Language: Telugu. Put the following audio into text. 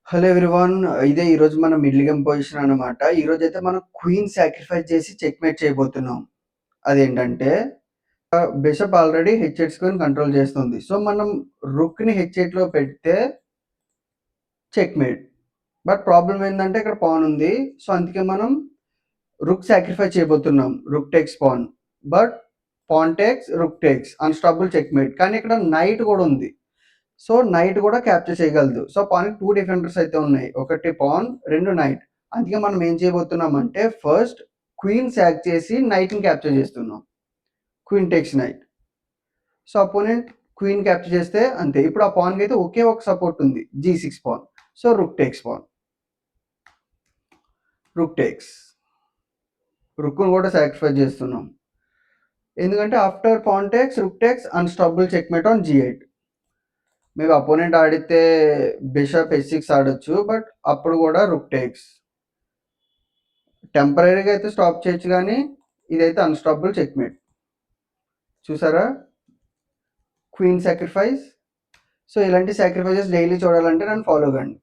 Hello everyone. ఇదే ఈరోజు మన మిడిల్ గేమ్ పొజిషన్ అనమాట. ఈరోజైతే మనం క్వీన్ సాక్రిఫైస్ చేసి చెక్‌మేట్ చేయబోతున్నాం. అదేంటంటే బిషప్ ఆల్రెడీ హెచ్8 కంట్రోల్ చేస్తుంది. సో, మనం రూక్‌ని హెచ్8లో పెడితే చెక్‌మేట్. బట్ ప్రాబ్లమ్ ఏందంటే ఇక్కడ పాన్ ఉంది. సో, అందుకే మనం రూక్ సాక్రిఫైస్ చేయబోతున్నాం. Rook takes pan. But pan takes, rook takes unstoppable checkmate. కానీ ఇక్కడ నైట్ కూడా ఉంది. సో, నైట్ కూడా క్యాప్చర్ చేయగలదు. సో, పాన్‌కి 2 డిఫెండర్స్ అయితే ఉన్నాయి. ఒకటి పాన్, 2 నైట్. అందుకే మనం ఏం చేయబోతున్నామంటే ఫస్ట్ క్వీన్ సాక్ చేసి నైట్‌ని క్యాప్చర్ చేస్తున్నాం. Queen takes night. So, opponent queen capture చేస్తే అంతే. ఇప్పుడు ఆ పాన్‌కైతే ఒకే ఒక సపోర్ట్ ఉంది. G6 pawn. So, rook takes pawn. Rook takes. రూక్‌ని కూడా సాక్రిఫైస్ చేస్తున్నాం. ఎందుకంటే after pawn takes, rook takes unstoppable checkmate on G8. Maybe opponent ఆడితే బిషప్ H6 ఆడొచ్చు. బట్ అప్పుడు కూడా రూక్ టేక్స్. టెంపరరీగా అయితే స్టాప్ చేయొచ్చు గానీ, ఇదైతే అన్‌స్టాపబుల్ చెక్‌మేట్. చూసారా? Queen sacrifice. సో, ఇలాంటి సాక్రిఫైసెస్ డైలీ చూడాలంటే నన్ను ఫాలో కండి.